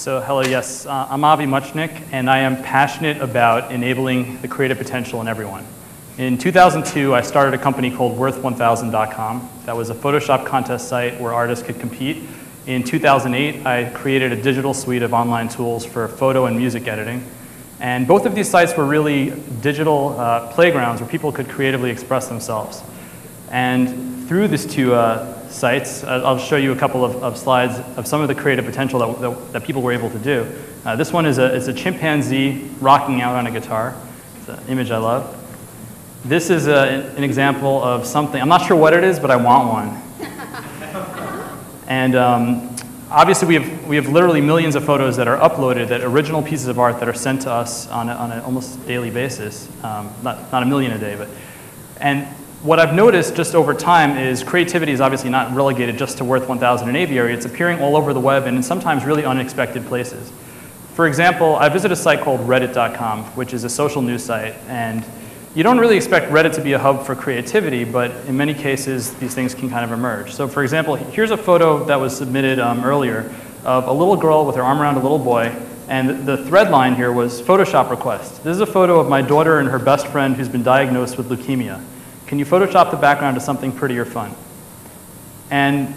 So hello, yes, I'm Avi Muchnick, and I am passionate about enabling the creative potential in everyone. In 2002, I started a company called Worth1000.com. That was a Photoshop contest site where artists could compete. In 2008, I created a digital suite of online tools for photo and music editing. And both of these sites were really digital playgrounds where people could creatively express themselves. And through these two sites, I'll show you a couple of slides of some of the creative potential that people were able to do. This one is a chimpanzee rocking out on a guitar. It's an image I love. This is an example of something. I'm not sure what it is, but I want one. And obviously, we have literally millions of photos that are uploaded, that original pieces of art that are sent to us on an almost daily basis. Not a million a day, but. And what I've noticed just over time is creativity is obviously not relegated just to Worth 1000 and Aviary. It's appearing all over the web and in sometimes really unexpected places. For example, I visited a site called Reddit.com, which is a social news site. And you don't really expect Reddit to be a hub for creativity, but in many cases, these things can kind of emerge. So for example, here's a photo that was submitted earlier of a little girl with her arm around a little boy. And the thread line here was Photoshop request. This is a photo of my daughter and her best friend who's been diagnosed with leukemia. Can you Photoshop the background to something pretty or fun? And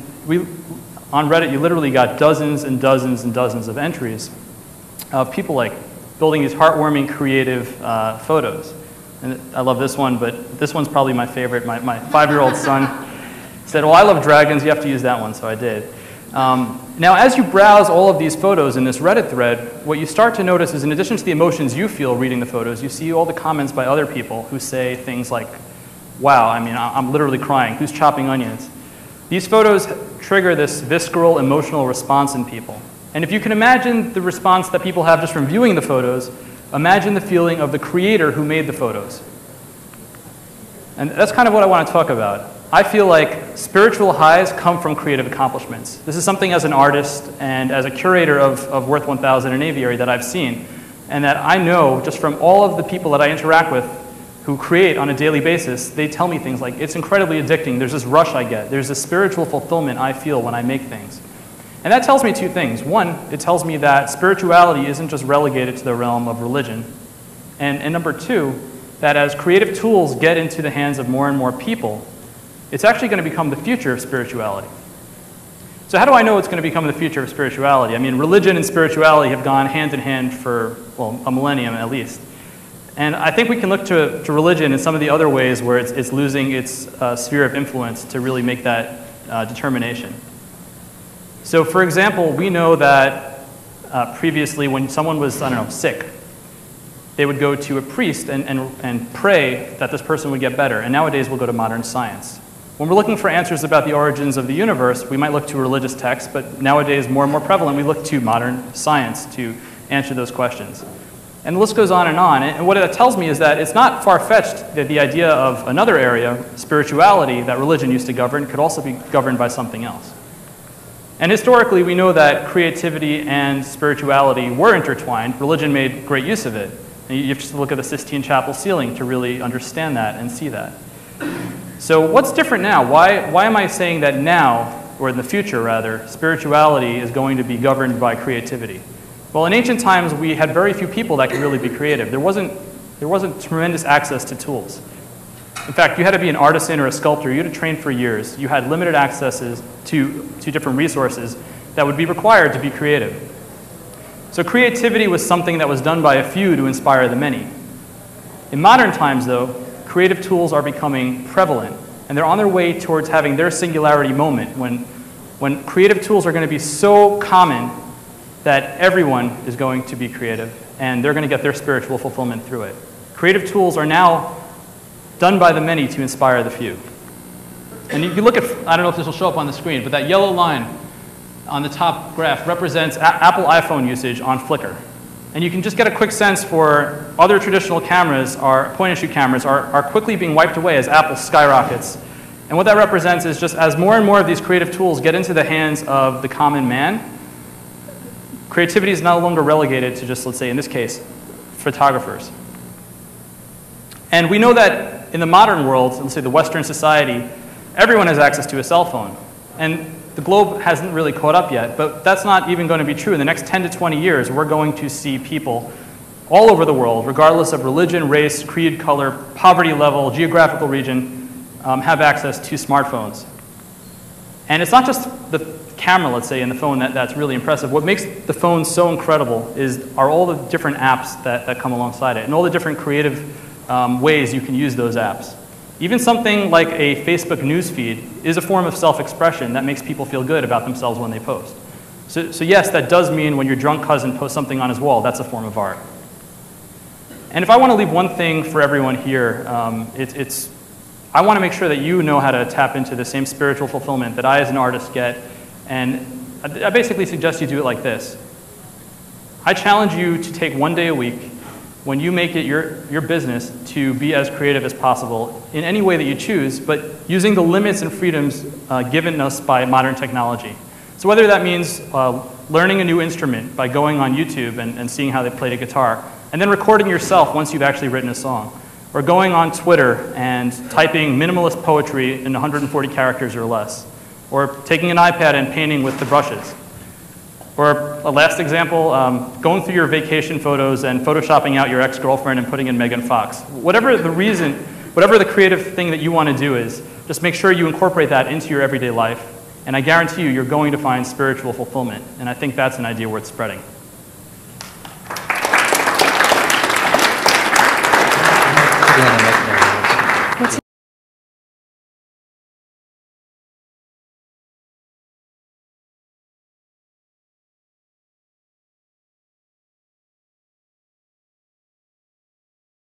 on Reddit, you literally got dozens and dozens and dozens of entries of people like building these heartwarming, creative photos. And I love this one, but this one's probably my favorite. My 5-year-old son said, well, I love dragons, you have to use that one, so I did. Now, as you browse all of these photos in this Reddit thread, what you start to notice is in addition to the emotions you feel reading the photos, you see all the comments by other people who say things like, wow, I mean, I'm literally crying. Who's chopping onions? These photos trigger this visceral, emotional response in people. And if you can imagine the response that people have just from viewing the photos, imagine the feeling of the creator who made the photos. And that's kind of what I want to talk about. I feel like spiritual highs come from creative accomplishments. This is something as an artist and as a curator of Worth 1000 and Aviary that I've seen, and that I know just from all of the people that I interact with who create on a daily basis. They tell me things like, it's incredibly addicting, there's this rush I get, there's this spiritual fulfillment I feel when I make things. And that tells me two things. One, it tells me that spirituality isn't just relegated to the realm of religion. And number two, that as creative tools get into the hands of more and more people, it's actually going to become the future of spirituality. So how do I know it's going to become the future of spirituality? I mean, religion and spirituality have gone hand in hand for, well, a millennium at least. And I think we can look to religion in some of the other ways where it's losing its sphere of influence to really make that determination. So for example, we know that previously when someone was, I don't know, sick, they would go to a priest and pray that this person would get better. And nowadays we'll go to modern science. When we're looking for answers about the origins of the universe, we might look to religious texts, but nowadays more and more prevalent, we look to modern science to answer those questions. And the list goes on. And what it tells me is that it's not far-fetched that the idea of another area, spirituality, that religion used to govern, could also be governed by something else. And historically, we know that creativity and spirituality were intertwined. Religion made great use of it. And you have to look at the Sistine Chapel ceiling to really understand that and see that. So what's different now? Why am I saying that now, or in the future rather, spirituality is going to be governed by creativity? Well, in ancient times, we had very few people that could really be creative. There wasn't tremendous access to tools. In fact, you had to be an artisan or a sculptor. You had to train for years. You had limited accesses to different resources that would be required to be creative. So creativity was something that was done by a few to inspire the many. In modern times, though, creative tools are becoming prevalent, and they're on their way towards having their singularity moment when creative tools are going to be so common that everyone is going to be creative, and they're going to get their spiritual fulfillment through it. Creative tools are now done by the many to inspire the few. And you can look at, I don't know if this will show up on the screen, but that yellow line on the top graph represents Apple iPhone usage on Flickr. And you can just get a quick sense for other traditional cameras, point-and-shoot cameras, are quickly being wiped away as Apple skyrockets. And what that represents is just as more and more of these creative tools get into the hands of the common man, creativity is no longer relegated to just, let's say, in this case, photographers. And we know that in the modern world, let's say the Western society, everyone has access to a cell phone. And the globe hasn't really caught up yet, but that's not even going to be true. In the next 10 to 20 years, we're going to see people all over the world, regardless of religion, race, creed, color, poverty level, geographical region, have access to smartphones. And it's not just the camera, let's say, in the phone that's really impressive. What makes the phone so incredible are all the different apps that come alongside it, and all the different creative ways you can use those apps. Even something like a Facebook newsfeed is a form of self-expression that makes people feel good about themselves when they post. So yes, that does mean when your drunk cousin posts something on his wall, that's a form of art. And if I want to leave one thing for everyone here, I want to make sure that you know how to tap into the same spiritual fulfillment that I as an artist get. And I basically suggest you do it like this. I challenge you to take one day a week when you make it your business to be as creative as possible in any way that you choose, but using the limits and freedoms given us by modern technology. So whether that means learning a new instrument by going on YouTube and seeing how they played a guitar, and then recording yourself once you've actually written a song, or going on Twitter and typing minimalist poetry in 140 characters or less, or taking an iPad and painting with the brushes. Or a last example, going through your vacation photos and photoshopping out your ex-girlfriend and putting in Megan Fox. Whatever the reason, whatever the creative thing that you want to do is, just make sure you incorporate that into your everyday life, and I guarantee you, you're going to find spiritual fulfillment, and I think that's an idea worth spreading.